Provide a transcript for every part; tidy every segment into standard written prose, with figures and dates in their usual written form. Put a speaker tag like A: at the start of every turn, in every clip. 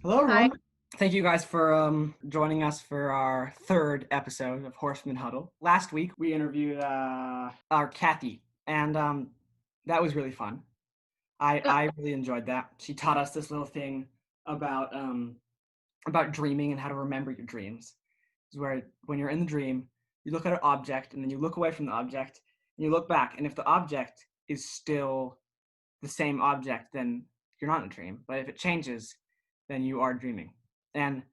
A: Hello,
B: Hi.
A: everyone. Thank you guys for joining us for our third episode of Horsemen Huddle. Last week we interviewed our Kathy, and that was really fun.
B: Uh,
A: I really enjoyed that. She taught us this little thing about dreaming and how to remember your dreams. Is where when you're in the dream, you look at an object and then you look away from the object and you look back, and if the object is still the same object, then you're not in a dream. But if it changes, then you are dreaming. And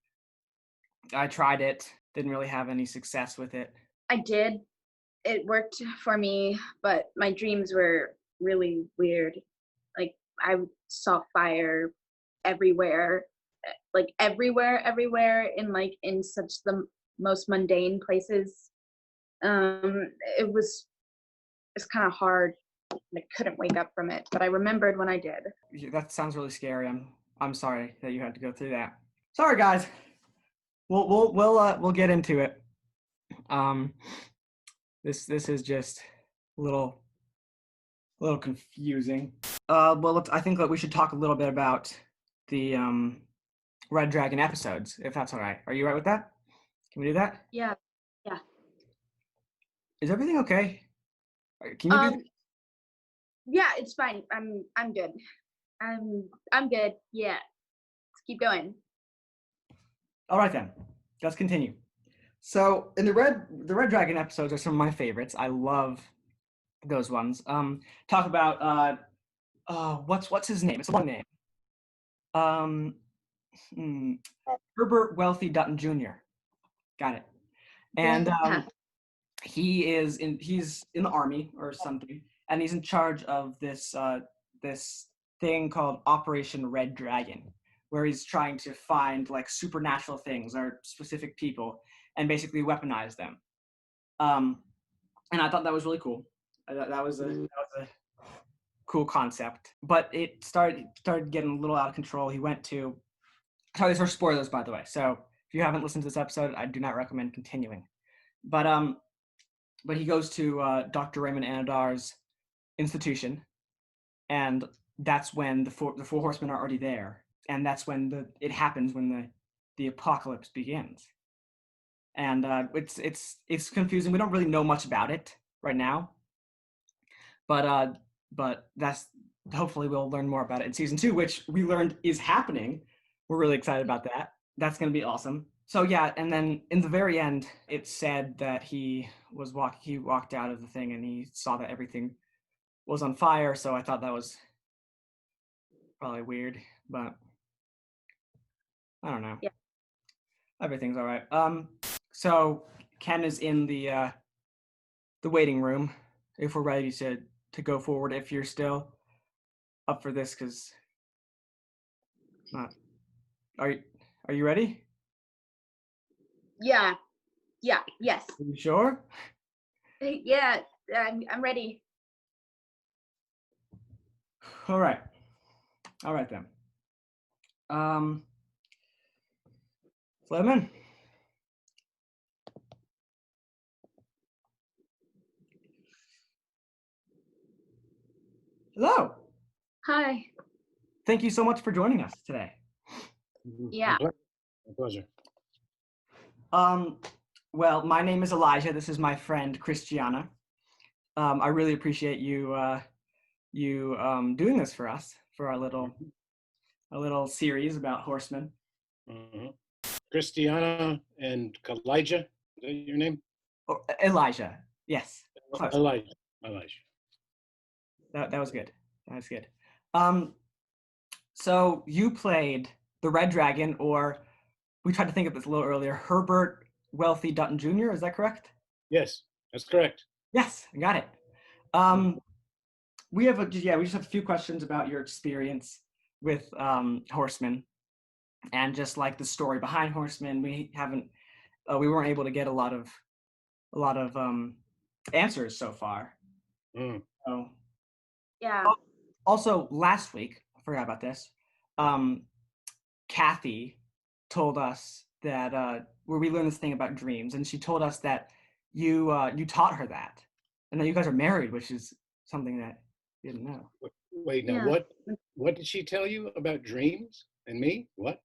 A: I tried it, didn't really have any success with it.
B: I did. It worked for me, but my dreams were really weird. Like I saw fire everywhere, everywhere in such the most mundane places. Um, it was it's kind of hard. I couldn't wake up from it, but I remembered when I did.
A: That sounds really scary. I'm sorry that you had to go through that. Sorry, guys. We'll get into it. Um, this is just a little confusing. I think that we should talk a little bit about the Red Dragon episodes, if that's all right. Are you right with that? Can we do that?
B: Yeah, yeah.
A: Is everything okay? Can you do that?
B: Um, yeah, it's fine. I'm good. I'm good. Yeah, let's keep going.
A: All right then. Let's continue. So, in the Red Dragon episodes are some of my favorites. I love those ones. Talk about what's his name? It's a long name. Um, hmm, Herbert Wealthy Dutton Jr. Got it. And
B: Yeah.
A: he's in the army or something, and he's in charge of this thing called Operation Red Dragon, where he's trying to find like supernatural things or specific people and basically weaponize them. Um, and I thought that was really cool. That was a cool concept, but it started getting a little out of control. He went to sorry, these are spoilers, by the way. So if you haven't listened to this episode, I do not recommend continuing. But he goes to Dr. Raymond Anadar's institution, and that's when the four horsemen are already there, and that's when it happens when the apocalypse begins. And it's confusing. We don't really know much about it right now, but that's hopefully we'll learn more about it in season two, which we learned is happening. We're really excited about that. That's going to be awesome. So yeah, and then in the very end, it said that he walked out of the thing and he saw that everything was on fire. So I thought that was probably weird, but I don't know.
B: Yeah.
A: Everything's all right. So Ken is in the waiting room. If we're ready to go forward, if you're still up for this, because not are you are you ready?
B: Yeah. Yeah. Yes.
A: Are you sure?
B: Yeah. I'm ready.
A: All right. All right then. Um, Lemon. Hello.
B: Hi.
A: Thank you so much for joining us today.
B: Yeah.
C: My pleasure.
A: Um, well, my name is Elijah. This is my friend Christiana. I really appreciate you doing this for us for our little series about horsemen.
C: Mhm. Christiana and Elijah, is that your name?
A: Oh, Elijah. Yes. Close.
C: Elijah. Elijah.
A: That was good. That was good. Um, so you played the Red Dragon, or we tried to think of this a little earlier, Herbert Wealthy Dutton Jr. Is that correct?
C: Yes, that's correct.
A: Yes, I got it. Um, we just have a few questions about your experience with Horsemen and just like the story behind Horsemen. We weren't able to get a lot of answers so far.
C: Mm.
A: So
B: Yeah.
A: also last week, I forgot about this. Um, Kathy told us that where we learned this thing about dreams, and she told us that you taught her that, and that you guys are married, which is something that you didn't know.
C: Wait, now
B: Yeah.
C: what did she tell you about dreams and me? What?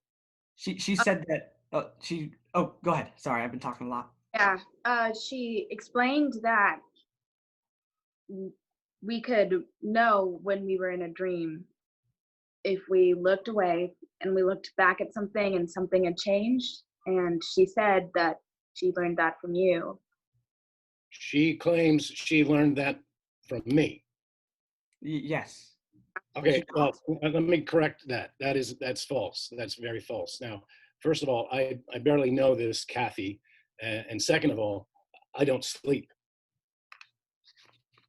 A: She said that oh, go ahead. Sorry, I've been talking a lot.
B: Yeah, she explained that we could know when we were in a dream if we looked away and we looked back at something and something had changed. And she said that she learned that from you.
C: She claims she learned that from me.
A: Yes.
C: Okay, well, let me correct that. That's false. That's very false. Now, first of all, I barely know this Kathy, and second of all, I don't sleep.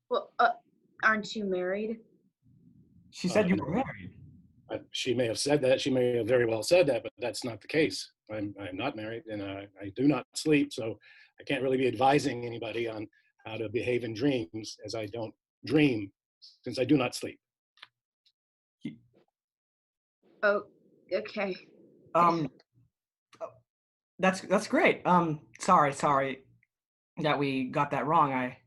B: Well, aren't you married?
A: She said you
C: No.
A: were married.
C: She may have said that. She may have very well said that, but that's not the case. I'm not married, and I do not sleep, so I can't really be advising anybody on how to behave in dreams, as I don't dream, since I do not sleep.
B: Oh, okay.
A: Um, that's great. Sorry that we got that wrong. I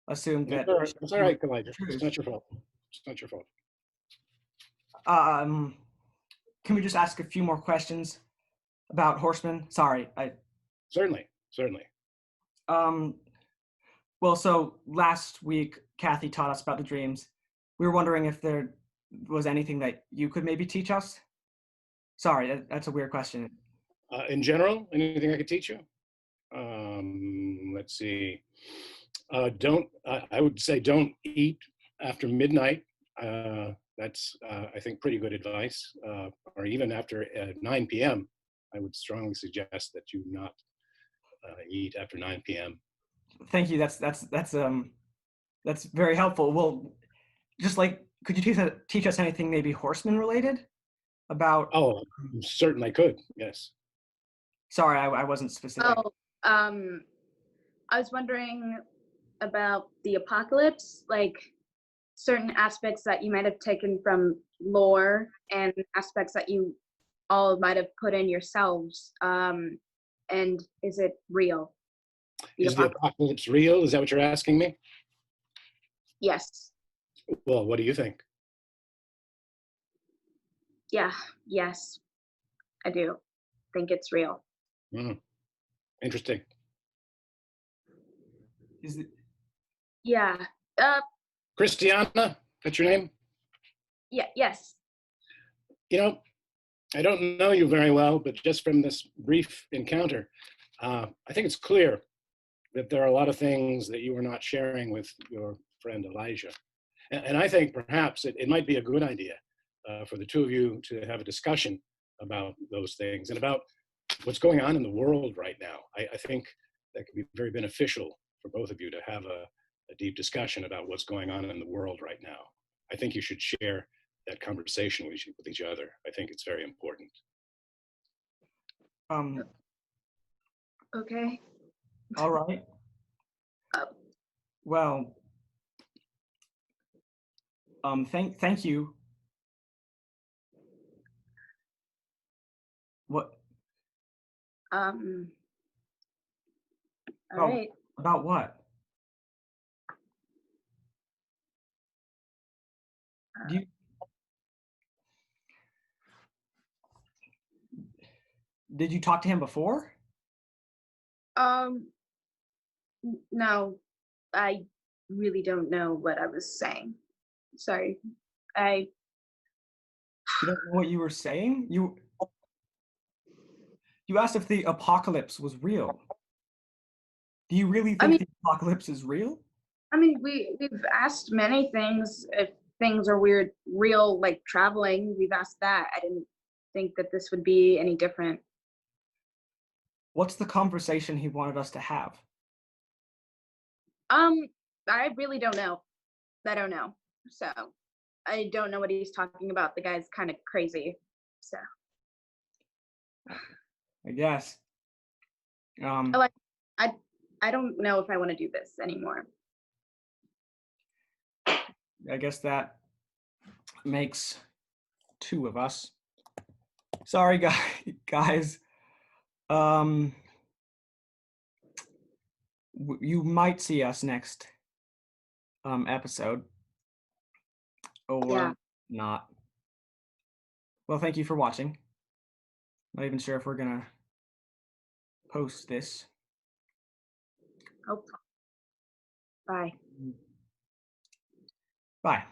A: assumed that.
C: It's all right, Elijah. It's not your fault. It's not your fault.
A: Can we just ask a few more questions about Horsemen? Sorry,
C: Certainly.
A: Well, so last week Kathy taught us about the dreams. We were wondering if there was anything that you could maybe teach us. Sorry, that's a weird question.
C: In general, anything I could teach you? Let's see. I would say don't eat after midnight. That's, I think, pretty good advice. Or even after 9 p.m. I would strongly suggest that you not eat after 9 p.m.
A: Thank you. That's very helpful. Well, just like, could you teach us anything maybe Horseman related about?
C: Oh, certainly I could. Yes.
A: Sorry, I wasn't specific.
B: Oh, I was wondering about the apocalypse, like certain aspects that you might have taken from lore and aspects that you all might have put in yourselves. And is it real?
C: Is the apocalypse real? Is that what you're asking me?
B: Yes.
C: Well, what do you think?
B: Yeah, yes, I do think it's real.
C: Interesting.
A: Is it?
B: Yeah.
C: Christiana, that's your name?
B: Yeah, yes.
C: You know, I don't know you very well, but just from this brief encounter, I think it's clear that there are a lot of things that you are not sharing with your friend Elijah. And I think perhaps it might be a good idea for the two of you to have a discussion about those things and about what's going on in the world right now. I think that could be very beneficial for both of you to have a deep discussion about what's going on in the world right now. I think you should share that conversation with each other. I think it's very important.
B: Okay.
A: All right. Well, thank you. What?
B: All right.
A: About what? Did you talk to him before?
B: No, I really don't know what I was saying. Sorry.
A: You don't know what you were saying? You asked if the apocalypse was real. Do you really think the apocalypse is real?
B: I mean, we've asked many things if things are weird, real, like traveling. We've asked that. I didn't think that this would be any different.
A: What's the conversation he wanted us to have?
B: I really don't know. I don't know. So I don't know what he's talking about. The guy's kind of crazy. So
A: I guess.
B: I don't know if I want to do this anymore.
A: I guess that makes two of us. Sorry, guys. You might see us next episode or not. Well, thank you for watching. Not even sure if we're gonna post this.
B: Oh, bye.
A: Bye.